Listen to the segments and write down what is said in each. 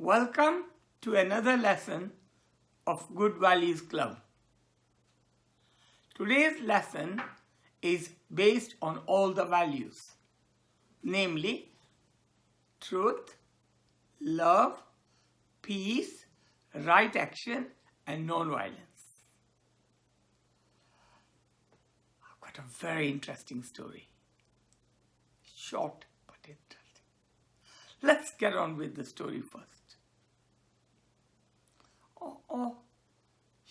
Welcome to another lesson of Good Values Club. Today's lesson is based on all the values, namely truth, love, peace, right action, and non-violence. I've got a very interesting story. Short but interesting. Let's get on with the story first.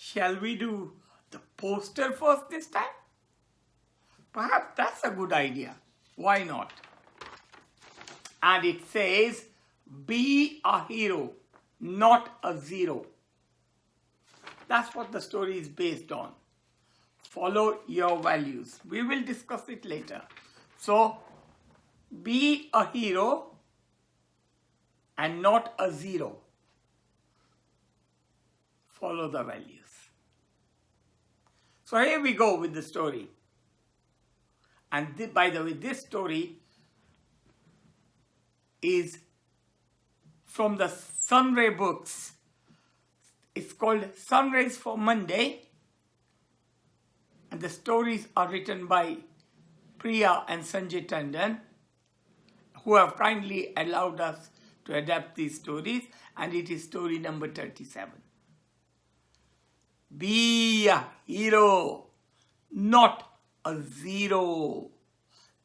Shall we do the poster first this time? Perhaps that's a good idea. Why not? And it says, be a hero, not a zero. That's what the story is based on. Follow your values. We will discuss it later. So, be a hero and not a zero. Follow the values. So here we go with the story. And by the way, this story is from the Sunray books. It's called Sunrays for Monday. And the stories are written by Priya and Sanjay Tandon, who have kindly allowed us to adapt these stories. And it is story number 37. Be a hero, not a zero.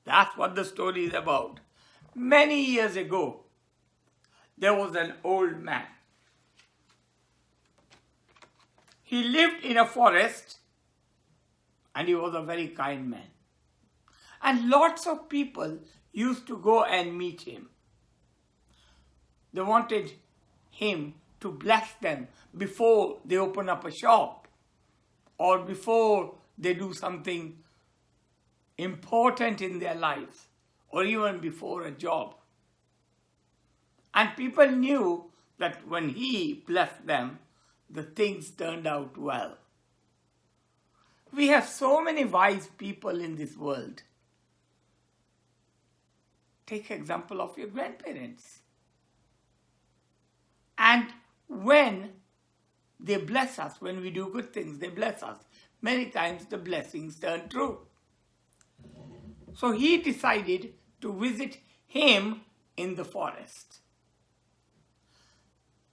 That's what the story is about. Many years ago, there was an old man. He lived in a forest and he was a very kind man. And lots of people used to go and meet him. They wanted him to bless them before they open up a shop or before they do something important in their lives or even before a job. And people knew that when he blessed them, the things turned out well. We have so many wise people in this world. Take example of your grandparents. And when they bless us, when we do good things, they bless us. Many times the blessings turn true. So he decided to visit him in the forest.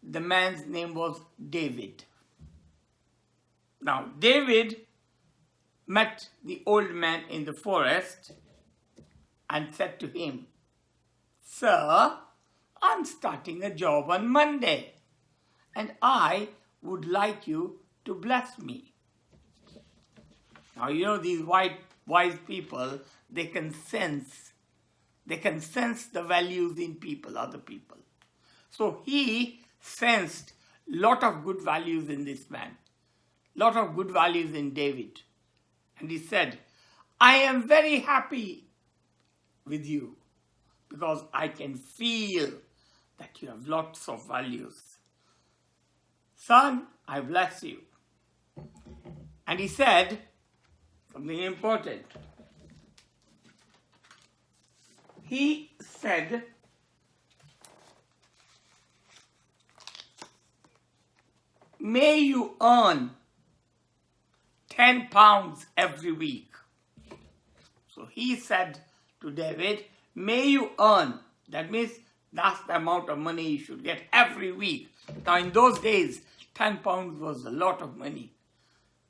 The man's name was David. Now, David met the old man in the forest and said to him, "Sir, I'm starting a job on Monday, and I would like you to bless me." Now, you know, these wise people, they can sense the values in people, other people. So he sensed a lot of good values in this man, lot of good values in David. And he said, "I am very happy with you because I can feel that you have lots of values. Son, I bless you." And he said something important. He said, "May you earn 10 pounds every week." So he said to David, "May you earn," that means that's the amount of money you should get every week. Now in those days, 10 pounds was a lot of money.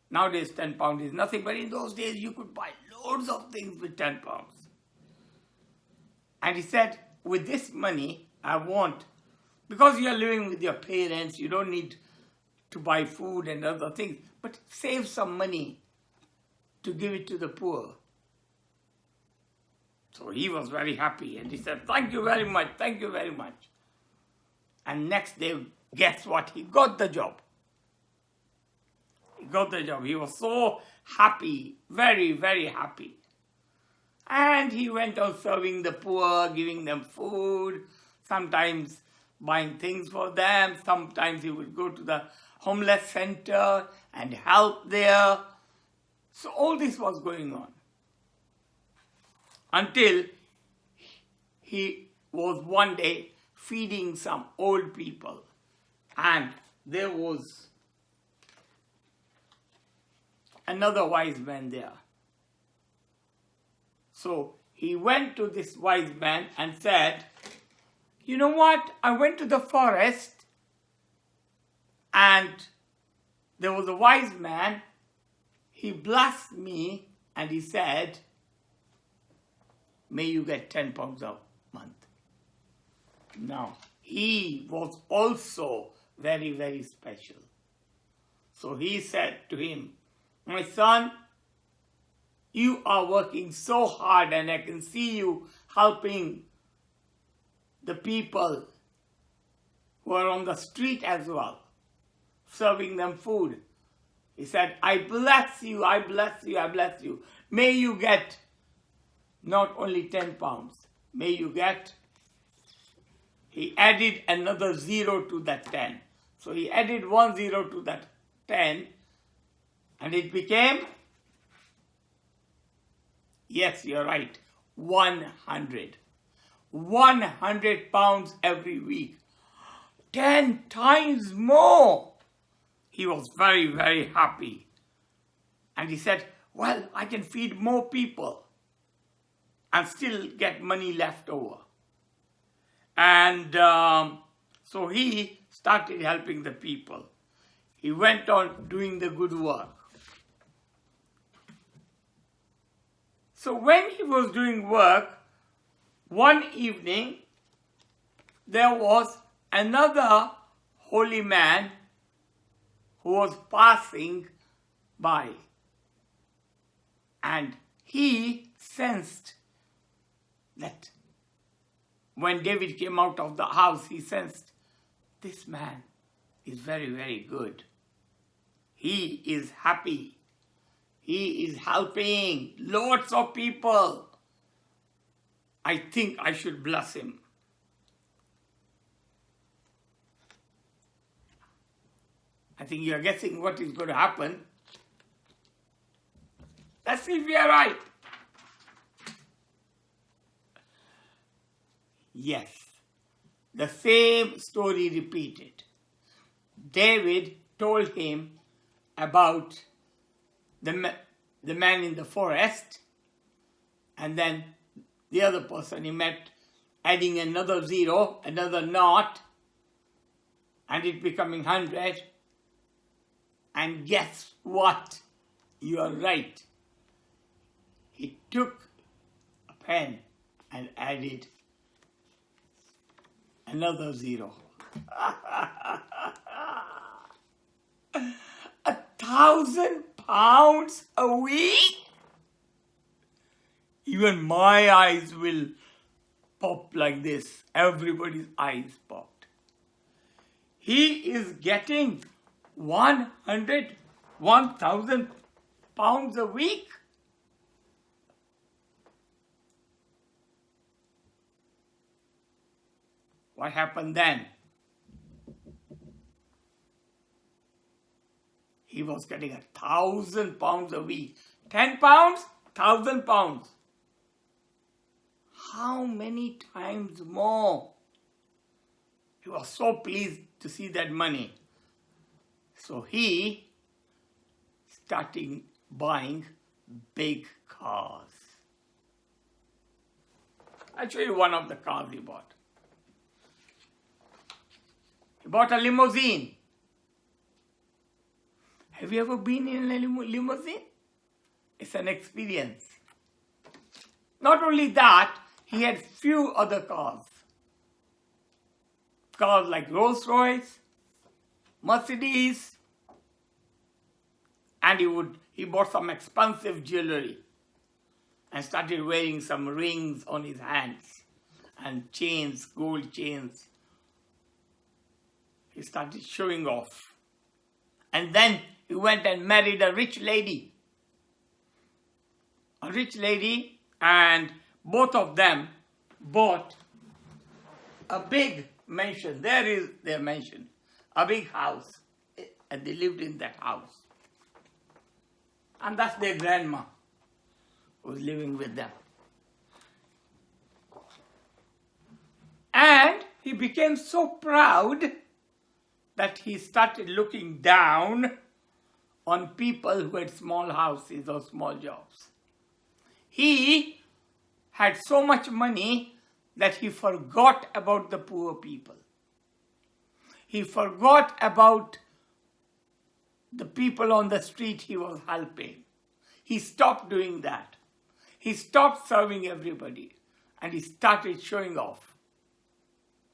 Nowadays 10 pounds is nothing, but in those days you could buy loads of things with 10 pounds. And he said, "With this money, I want," because you are living with your parents, you don't need to buy food and other things, but save some money to give it to the poor. So he was very happy and he said, "Thank you very much, thank you very much." And next day, guess what? He got the job. He got the job. He was so happy, very, very happy. And he went on serving the poor, giving them food, sometimes buying things for them. Sometimes he would go to the homeless center and help there. So all this was going on until he was one day feeding some old people. And there was another wise man there. So he went to this wise man and said, you know what? I went to the forest and there was a wise man. He blessed me and he said, may you get 10 pounds a month. Now, he was also very, very special. So he said to him, my son, you are working so hard and I can see you helping the people who are on the street as well, serving them food. He said, I bless you, I bless you, I bless you. May you get not only 10 pounds, may you get, he added another 0 to that 10. So he added 1 0 to that 10 and it became, yes, you're right, 100. 100 pounds every week. 10 times more. He was very, very happy. And he said, well, I can feed more people and still get money left over. And so he started helping the people. He went on doing the good work. So when he was doing work, one evening, there was another holy man who was passing by. And he sensed that when David came out of the house, he sensed this man is very, very good. He is happy. He is helping lots of people. I think I should bless him. I think you're guessing what is going to happen. Let's see if we are right. Yes, the same story repeated. David told him about the man in the forest, and then the other person he met, adding another 0, another naught, and it becoming 100. And guess what? You are right. He took a pen and added another 0. 1,000 pounds a week? Even my eyes will pop like this. Everybody's eyes popped. He is getting 1,000 pounds a week. What happened then? He was getting 1,000 pounds a week. 10 pounds, 1,000 pounds. How many times more? He was so pleased to see that money. So he started buying big cars. I'll show you one of the cars he bought. He bought a limousine. Have you ever been in a limousine? It's an experience. Not only that, he had few other cars. Cars like Rolls-Royce, Mercedes, and he bought some expensive jewelry and started wearing some rings on his hands and chains, gold chains. He started showing off. And then he went and married a rich lady. A rich lady, and both of them bought a big mansion. There is their mansion. A big house. And they lived in that house. And that's their grandma who was living with them. And he became so proud that he started looking down on people who had small houses or small jobs. He had so much money that he forgot about the poor people. He forgot about the people on the street he was helping. He stopped doing that. He stopped serving everybody and he started showing off.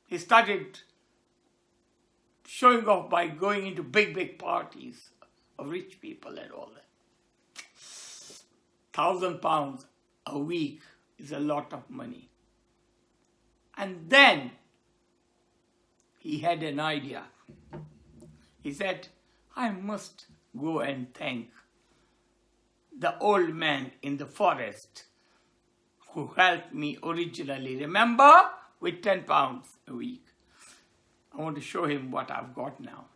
He started showing off by going into big parties of rich people and all that. £1,000 a week is a lot of money. And then he had an idea. He said, I must go and thank the old man in the forest who helped me originally. Remember? With £10 a week. I want to show him what I've got now.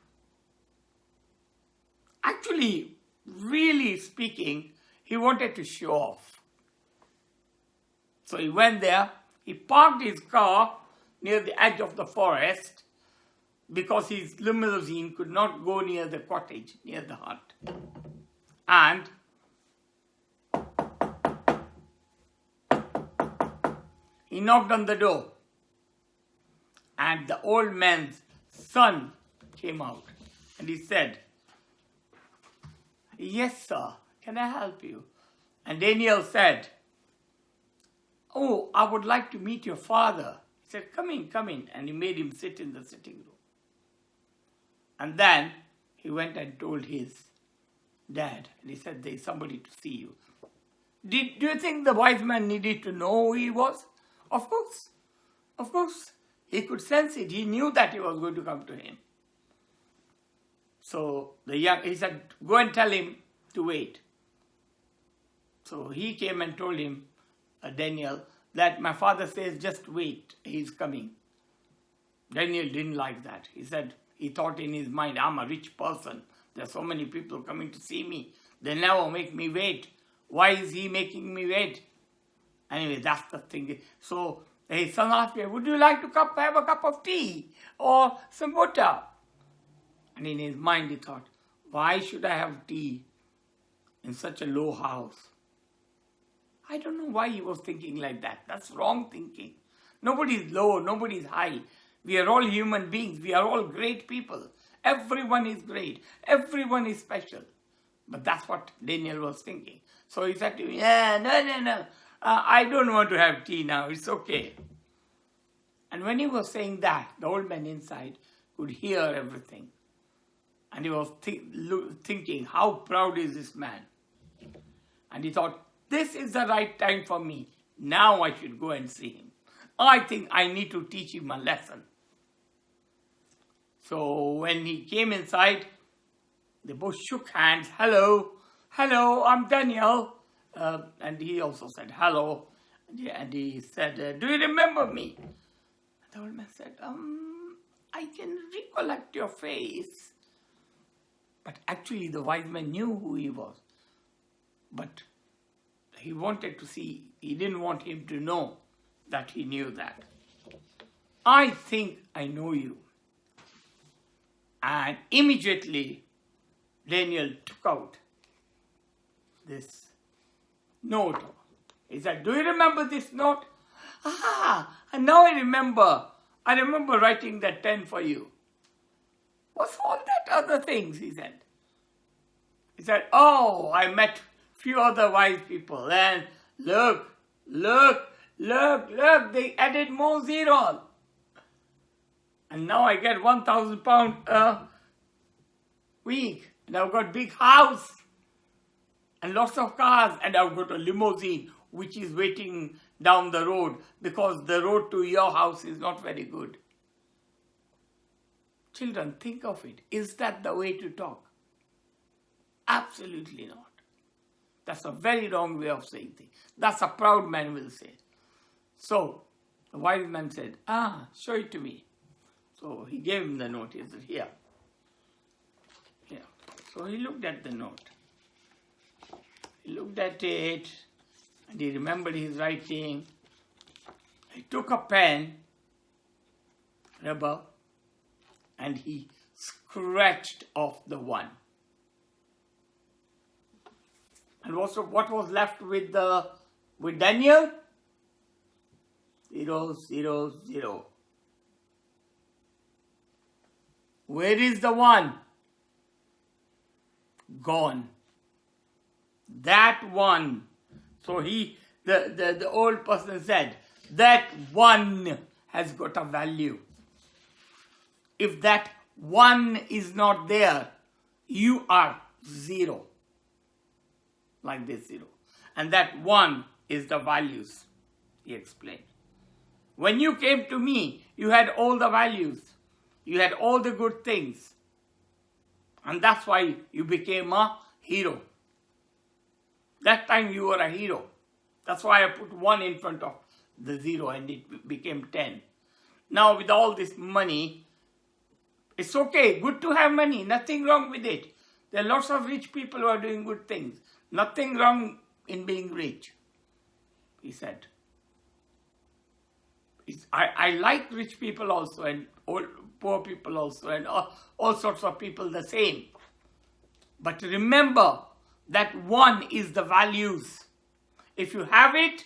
Actually, really speaking, he wanted to show off. So he went there, he parked his car near the edge of the forest because his limousine could not go near the cottage, near the hut. And he knocked on the door. And the old man's son came out and he said, yes, sir, can I help you? And Daniel said, oh, I would like to meet your father. He said, come in. And he made him sit in the sitting room. And then he went and told his dad. And he said, there's somebody to see you. Do you think the wise man needed to know who he was? Of course. Of course. He could sense it. He knew that he was going to come to him. So he said, go and tell him to wait. So he came and told him, Daniel, that my father says, just wait, he's coming. Daniel didn't like that. He said, he thought in his mind, I'm a rich person. There are so many people coming to see me. They never make me wait. Why is he making me wait? Anyway, that's the thing. So his son asked me, would you like to have a cup of tea or some butter? And in his mind he thought, why should I have tea in such a low house? I don't know why he was thinking like that. That's wrong thinking. Nobody's low, nobody's high. We are all human beings. We are all great people. Everyone is great. Everyone is special. But that's what Daniel was thinking. So he said to me, no. I don't want to have tea now. It's okay. And when he was saying that, the old man inside could hear everything. And he was thinking, how proud is this man? And he thought, this is the right time for me. Now I should go and see him. I think I need to teach him a lesson. So when he came inside, they both shook hands. Hello, I'm Daniel. And he also said, hello. And he said, do you remember me? The old man said, I can recollect your face. But actually the wise man knew who he was. But he wanted to see, he didn't want him to know that he knew that. I think I know you. And immediately Daniel took out this note. He said, do you remember this note? And now I remember. I remember writing that 10 for you. What's all that other things, he said. He said, oh, I met few other wise people and look, they added more zeros. And now I get £1,000 a week. And I've got big house and lots of cars, and I've got a limousine which is waiting down the road because the road to your house is not very good. Children, think of it. Is that the way to talk? Absolutely not. That's a very wrong way of saying things. That's a proud man will say. So the wise man said, show it to me. So he gave him the note. He said, here. So he looked at the note. He looked at it and he remembered his writing. He took a pen, rubber, and he scratched off the 1. And what was left with Daniel? 0, 0, 0. Where is the 1? Gone. That 1. So the old person said, that 1 has got a value. If that 1 is not there, you are 0. Like this 0. And that 1 is the values, he explained. When you came to me, you had all the values. You had all the good things. And that's why you became a hero. That time you were a hero. That's why I put 1 in front of the 0 and it became 10. Now with all this money, it's okay, good to have money, nothing wrong with it. There are lots of rich people who are doing good things. Nothing wrong in being rich, he said. I like rich people also and poor people also and all sorts of people the same. But remember that 1 is the values. If you have it,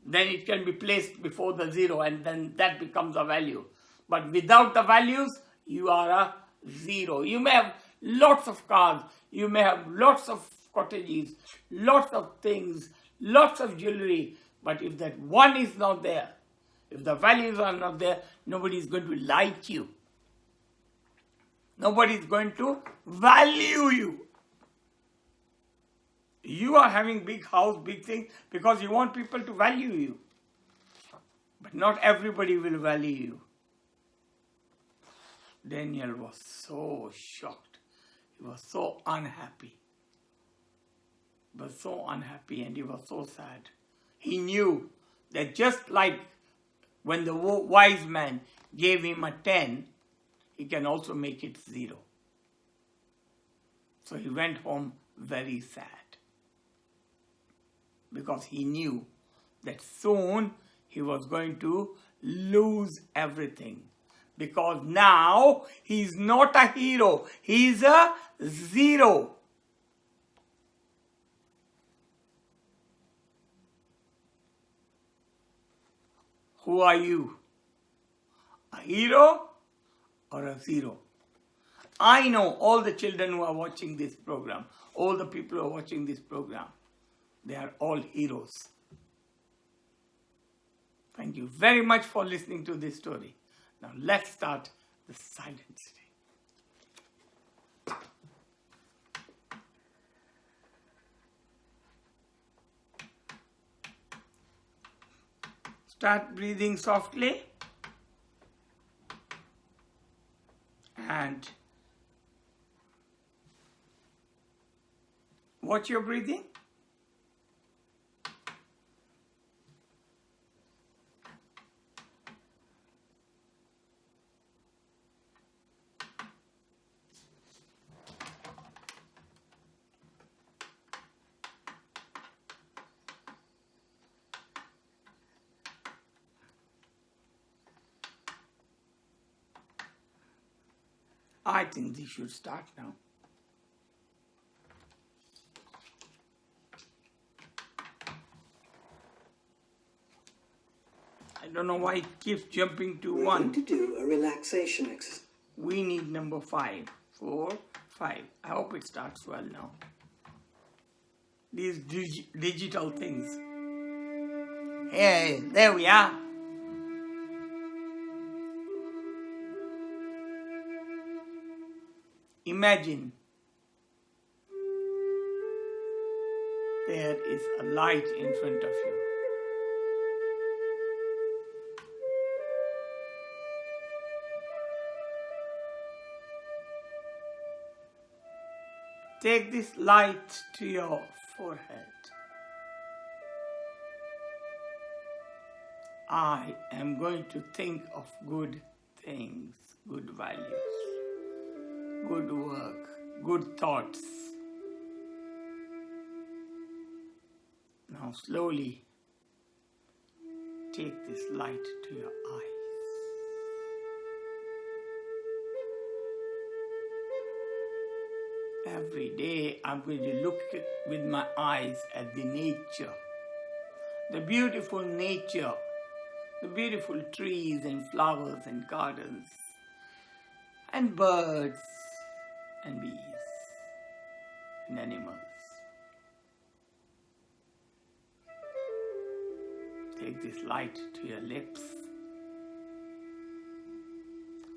then it can be placed before the 0 and then that becomes a value. But without the values, you are a 0. You may have lots of cars, you may have lots of cottages, lots of things, lots of jewelry, but if that 1 is not there, if the values are not there, nobody is going to like you. Nobody is going to value you. You are having big house, big things, because you want people to value you. But not everybody will value you. Daniel was so shocked. He was so unhappy. He was so unhappy and he was so sad. He knew that just like when the wise man gave him a 10, he can also make it 0. So he went home very sad. Because he knew that soon he was going to lose everything. Because now he's not a hero, he's a 0. Who are you? A hero or a 0? I know all the children who are watching this program, all the people who are watching this program, they are all heroes. Thank you very much for listening to this story. Now let's start the silent study. Start breathing softly and watch your breathing. I think they should start now. I don't know why it keeps jumping to 1. We're going to do a relaxation exercise. We need number 5. 4, 5. I hope it starts well now. These digital things. Hey, there we are. Imagine there is a light in front of you. Take this light to your forehead. I am going to think of good things, good values, good work, good thoughts. Now slowly take this light to your eyes. Every day I'm going to look with my eyes at the nature, the beautiful nature, the beautiful trees and flowers and gardens and birds and bees and animals. Take this light to your lips.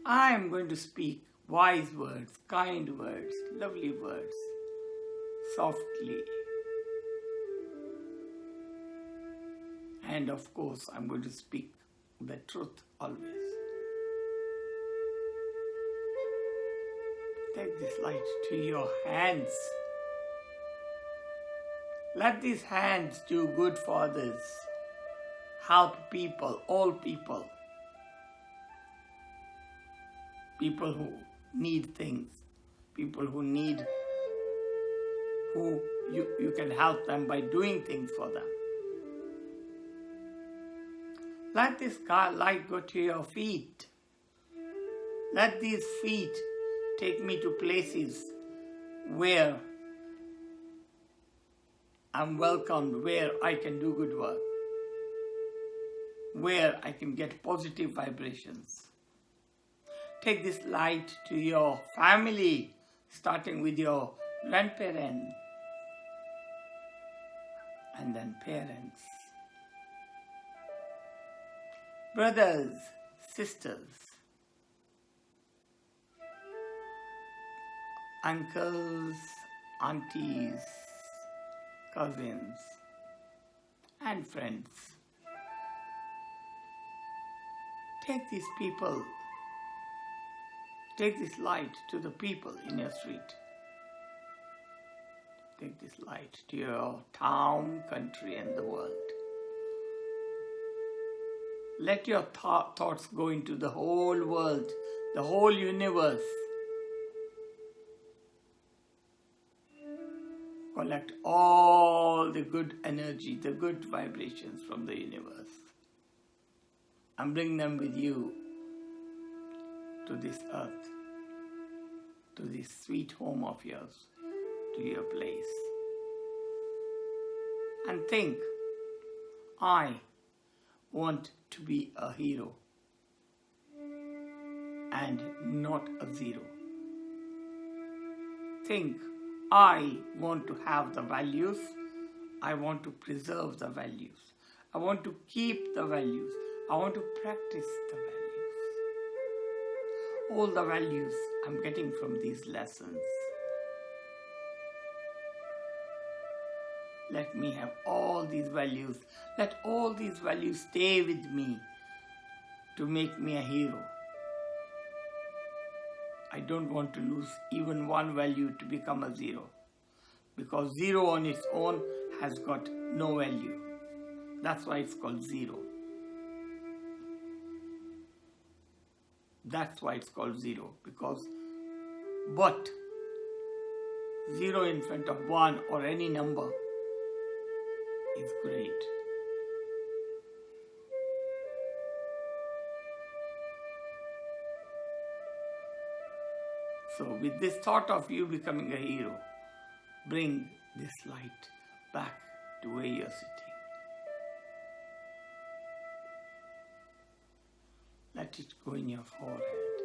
I am going to speak wise words, kind words, lovely words, softly. And of course, I'm going to speak the truth always. Take this light to your hands. Let these hands do good for others. Help people, all people. People who need things. People who need, who you can help them by doing things for them. Let this light go to your feet. Let these feet take me to places where I'm welcomed, where I can do good work, where I can get positive vibrations. Take this light to your family, starting with your grandparents and then parents, brothers, sisters, uncles, aunties, cousins, and friends. Take these people, take this light to the people in your street. Take this light to your town, country, and the world. Let your thoughts go into the whole world, the whole universe. Collect all the good energy, the good vibrations from the universe, and bring them with you to this earth, to this sweet home of yours, to your place. And think, I want to be a hero and not a zero. Think, I want to have the values. I want to preserve the values. I want to keep the values. I want to practice the values. All the values I'm getting from these lessons. Let me have all these values. Let all these values stay with me to make me a hero. I don't want to lose even one value to become a zero, because zero on its own has got no value. That's why it's called zero. That's why it's called zero, because but zero in front of one or any number is great. So with this thought of you becoming a hero, bring this light back to where you're sitting. Let it go in your forehead.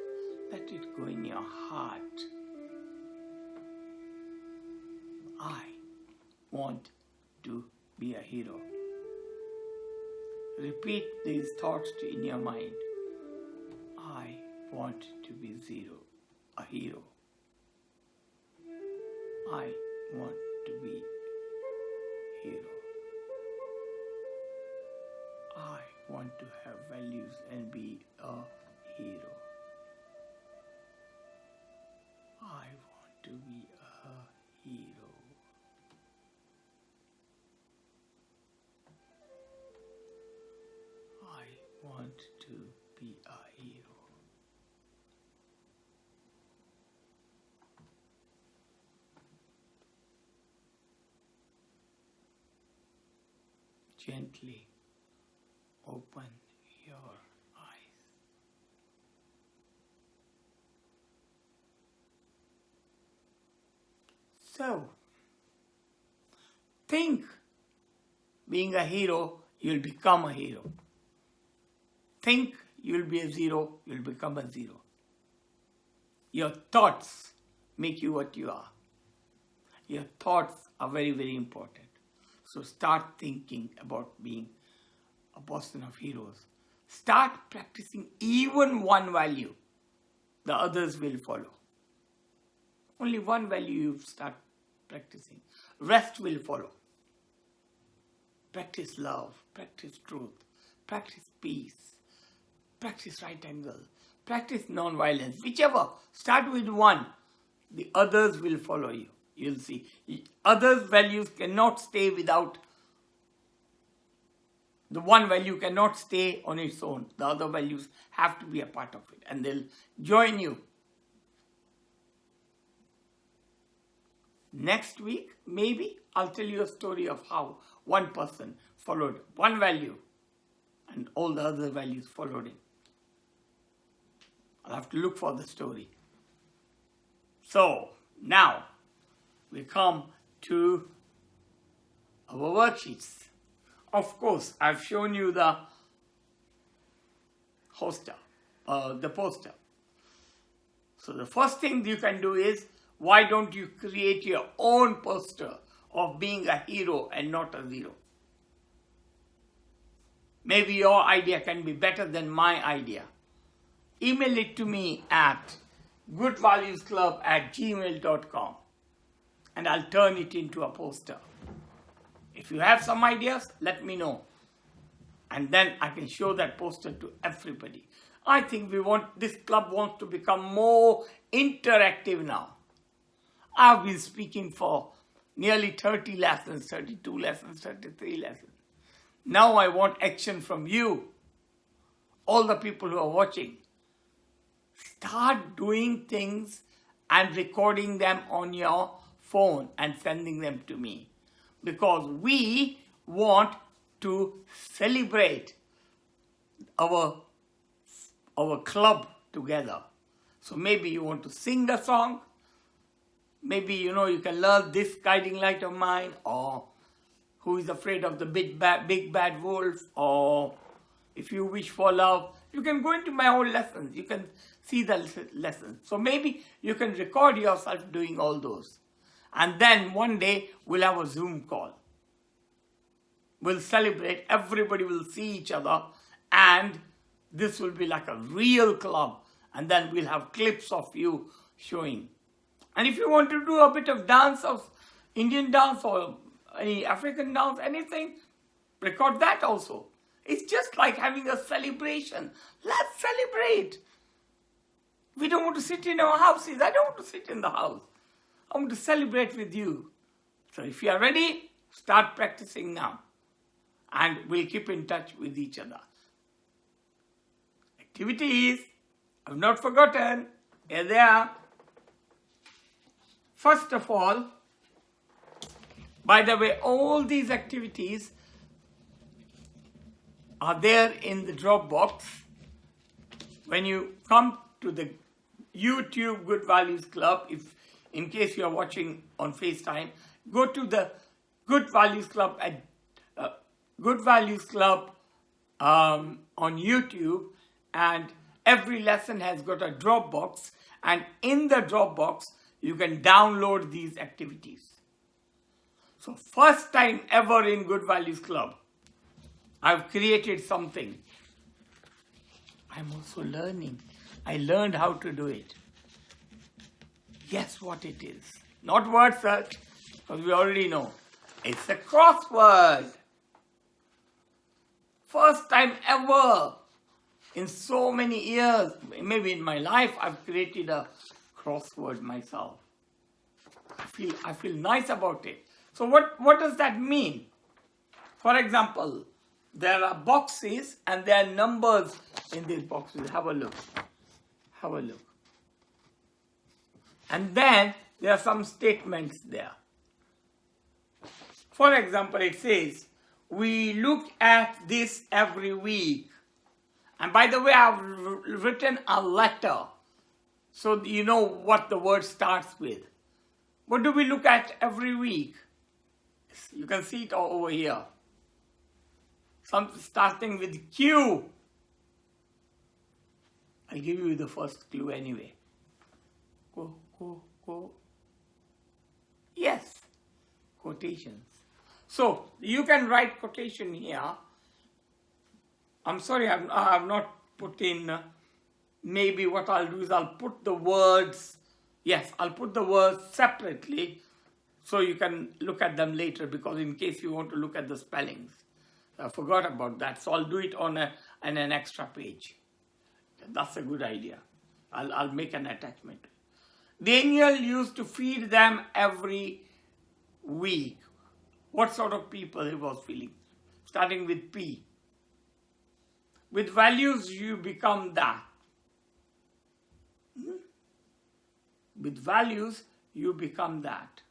Let it go in your heart. I want to be a hero. Repeat these thoughts in your mind. I want to be a hero. I want to be a hero. I want to have values and be a hero. I want to be a hero. I want to be a hero. Gently open your eyes. So, think being a hero, you'll become a hero. Think you'll be a zero, you'll become a zero. Your thoughts make you what you are. Your thoughts are very, very important. So start thinking about being a person of heroes. Start practicing even one value. The others will follow. Only one value you start practicing. Rest will follow. Practice love, practice truth, practice peace, practice right angle, practice non-violence. Whichever, start with one. The others will follow you. You'll see. Others' values cannot stay without. The one value cannot stay on its own. The other values have to be a part of it, and they'll join you. Next week, maybe, I'll tell you a story of how one person followed one value and all the other values followed him. I'll have to look for the story. So, now we come to our worksheets. Of course, I've shown you the poster. So the first thing you can do is, why don't you create your own poster of being a hero and not a zero? Maybe your idea can be better than my idea. Email it to me at goodvaluesclub@gmail.com and I'll turn it into a poster. If you have some ideas, let me know. And then I can show that poster to everybody. I think this club wants to become more interactive now. I've been speaking for nearly 30 lessons, 32 lessons, 33 lessons. Now I want action from you, all the people who are watching. Start doing things and recording them on your phone and sending them to me. Because we want to celebrate our club together. So maybe you want to sing the song. Maybe, you can learn this guiding light of mine, or who is afraid of the big bad wolf, or if you wish for love. You can go into my own lessons. You can see the lessons. So maybe you can record yourself doing all those. And then one day we'll have a Zoom call. We'll celebrate. Everybody will see each other. And this will be like a real club. And then we'll have clips of you showing. And if you want to do a bit of dance, of Indian dance or any African dance, anything, record that also. It's just like having a celebration. Let's celebrate. We don't want to sit in our houses. I don't want to sit in the house. I want to celebrate with you. So if you are ready, start practicing now. And we'll keep in touch with each other. Activities. I've not forgotten. Here they are. First of all, by the way, all these activities are there in the Dropbox. When you come to the YouTube Good Values Club, if in case you are watching on FaceTime, go to the Good Values Club at Good Values Club on YouTube, and every lesson has got a Dropbox, and in the Dropbox you can download these activities. So first time ever in Good Values Club, I've created something. I'm also learning. I learned how to do it. Guess what it is? Not word search, because we already know. It's a crossword. First time ever in so many years, maybe in my life, I've created a crossword myself. I feel nice about it. So what does that mean? For example, there are boxes and there are numbers in these boxes. Have a look. Have a look. And then there are some statements there. For example, it says, we look at this every week. And by the way, I've written a letter so you know what the word starts with. What do we look at every week? You can see it all over here. Something starting with Q. I'll give you the first clue anyway. Go. Yes, quotations. So you can write quotation here. I'm sorry, I have not put in. Maybe what I'll do is I'll put the words. Yes, I'll put the words separately so you can look at them later, because in case you want to look at the spellings. I forgot about that, so I'll do it on an extra page. That's a good idea. I'll make an attachment. Daniel used to feed them every week. What sort of people he was feeding? Starting with P. With values, you become that. With values, you become that.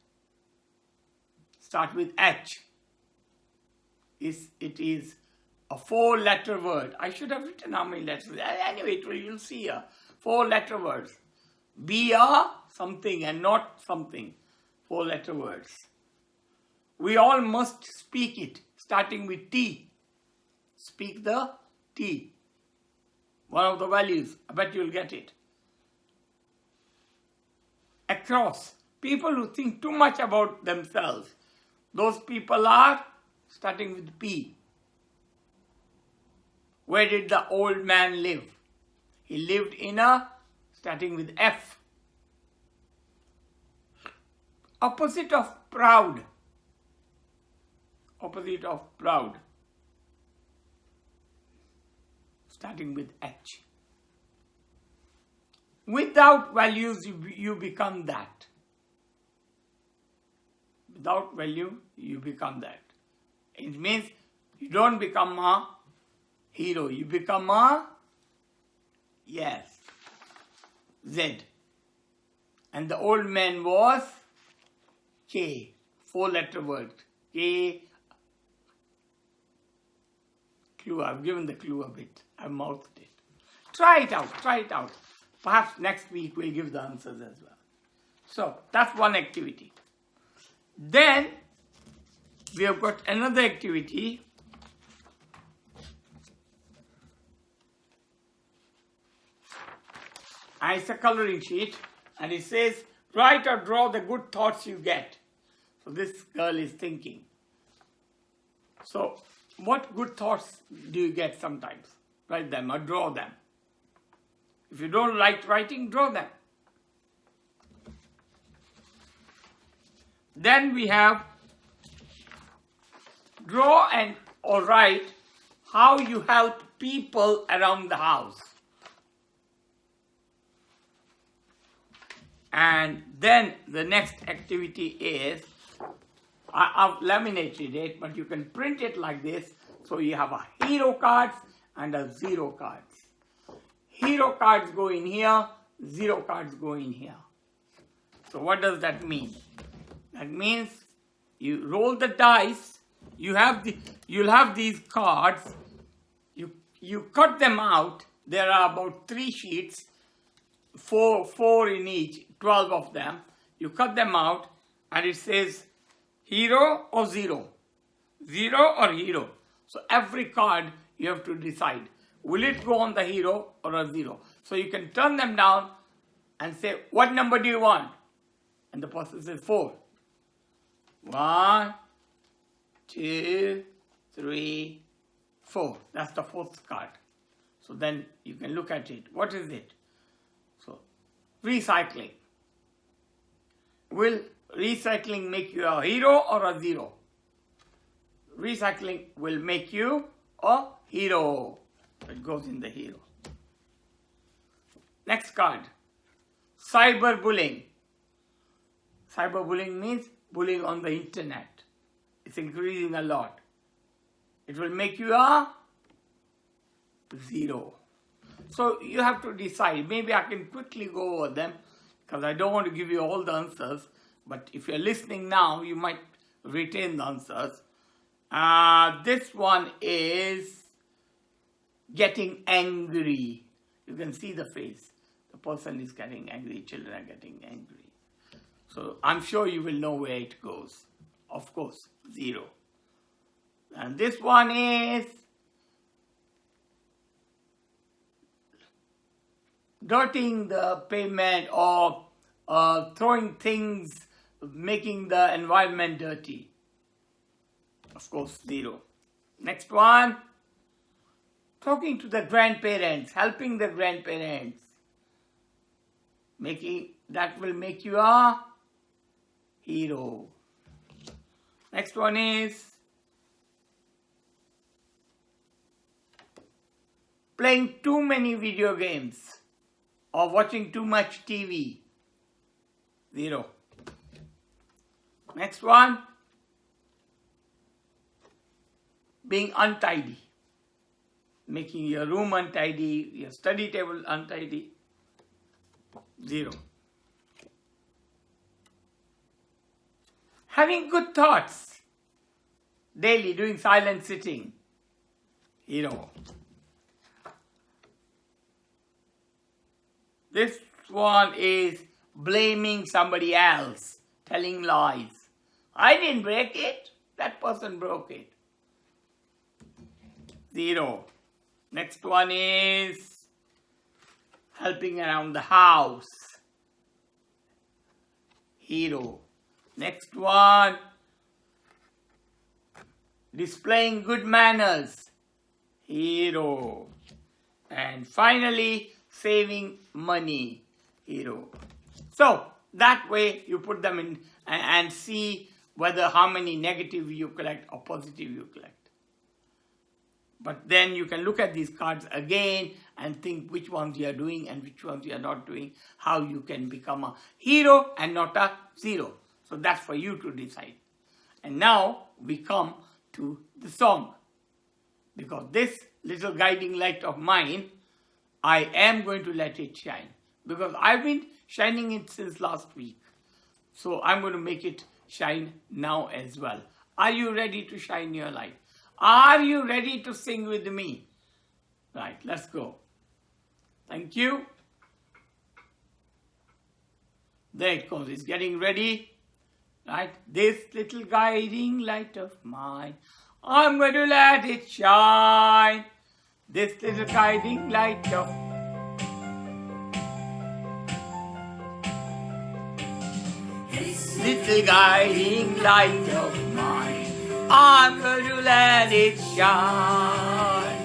Start with H. It is a 4-letter word. I should have written how many letters. Anyway, you'll see here. 4-letter words. Be a something and not something. 4-letter words. We all must speak it, starting with T. Speak the T. One of the values. I bet you'll get it. Across. People who think too much about themselves. Those people are starting with P. Where did the old man live? He lived in starting with F. Opposite of proud. Opposite of proud. Starting with H. Without values, you become that. Without value, you become that. It means you don't become a hero. You become a, yes, Z. And the old man was K. 4-letter word. K. Clue. I've given the clue a bit. I've mouthed it. Try it out. Try it out. Perhaps next week we'll give the answers as well. So that's one activity. Then we have got another activity. And it's a coloring sheet, and it says, write or draw the good thoughts you get. So this girl is thinking. So what good thoughts do you get sometimes? Write them or draw them. If you don't like writing, draw them. Then we have draw and or write how you help people around the house. And then the next activity is, I've laminated it, but you can print it like this. So you have a hero cards and a zero cards. Hero cards go in here, zero cards go in here. So what does that mean? That means you roll the dice, you'll have these cards, you cut them out. There are about 3 sheets, four in each, 12 of them. You cut them out and it says hero or zero. Zero or hero. So every card you have to decide. Will it go on the hero or a zero? So you can turn them down and say, what number do you want? And the person says 4. 1, 2, 3, 4. That's the 4th card. So then you can look at it. What is it? So recycling. Will recycling make you a hero or a zero? Recycling will make you a hero. It goes in the hero. Next card. Cyberbullying. Cyberbullying means bullying on the internet. It's increasing a lot. It will make you a zero. So you have to decide. Maybe I can quickly go over them because I don't want to give you all the answers. But if you're listening now, you might retain the answers. This one is getting angry. You can see the face. The person is getting angry. Children are getting angry. So I'm sure you will know where it goes. Of course, 0. And this one is dirtying the pavement or throwing things, making the environment dirty. Of course, 0. Next one, talking to the grandparents, helping the grandparents. That will make you a hero. Next one is playing too many video games or watching too much TV. 0. Next one, being untidy, making your room untidy, your study table untidy. 0. Having good thoughts daily, doing silent sitting. 0. This one is blaming somebody else, telling lies. I didn't break it, that person broke it. 0. Next one is helping around the house. Hero. Next one, displaying good manners. Hero. And finally, saving money. Hero. So that way you put them in and see whether how many negative you collect or positive you collect. But then you can look at these cards again and think which ones you are doing and which ones you are not doing, how you can become a hero and not a 0. So that's for you to decide. And now we come to the song. Because this little guiding light of mine, I am going to let it shine. Because I've been shining it since last week. So I'm going to make it shine now as well. Are you ready to shine your light? Are you ready to sing with me? Right, let's go. Thank you. There it goes. It's getting ready. Right, this little guiding light of mine, I'm going to let it shine. This little guiding light of little guiding light of mine, I'm going to let it shine.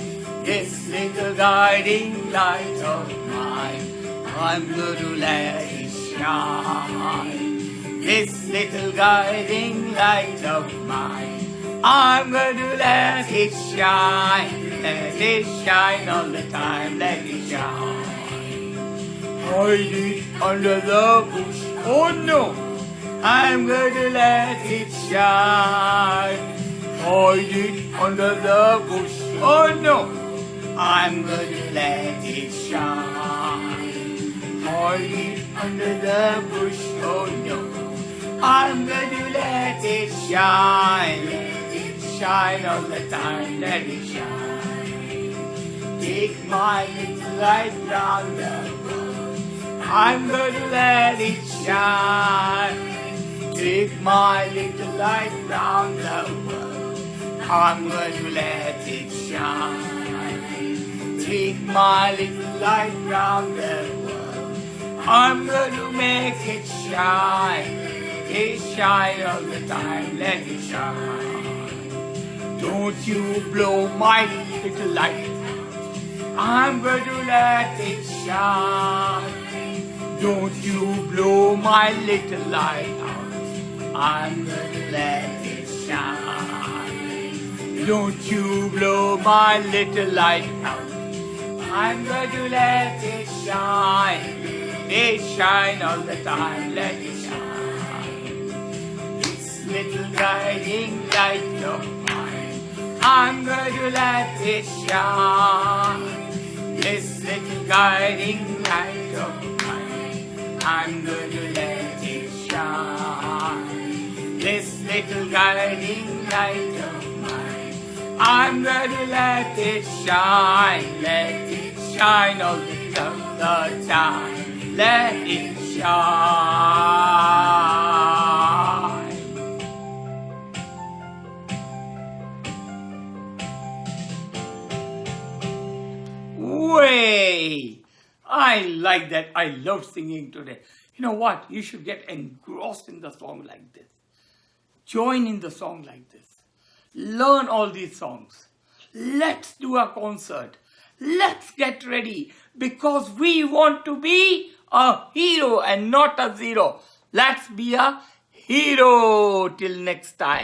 This little guiding light of mine, I'm going to let it shine. This little guiding light of mine, I'm going to let it shine. Let it shine all the time, let it shine. Hide it under the bush, oh no, I'm going to let it shine. Hide it under the bush, oh no, I'm going to let it shine. Hide it under the bush, oh no, I'm going to let it shine. Let it shine all the time, let it shine. Take my little light round the world, I'm going to let it shine. Take my little light round the world, I'm going to let it shine. Take my little light round the world, I'm going to make it shine. It shine all the time, let it shine. Don't you blow my little light, I'm going to let it shine. Don't you blow my little light out, I'm going to let it shine. Don't you blow my little light out, I'm going to let it shine. It shine all the time, let it shine. Little guiding light of mine, I'm going to let it shine. This little guiding light of mine, I'm going to let it shine. This little guiding light of mine, I'm going to let it shine. Let it shine all the time, let it shine. I like that. I love singing today. You know what? You should get engrossed in the song like this. Join in the song like this. Learn all these songs. Let's do a concert. Let's get ready because we want to be a hero and not a zero. Let's be a hero till next time.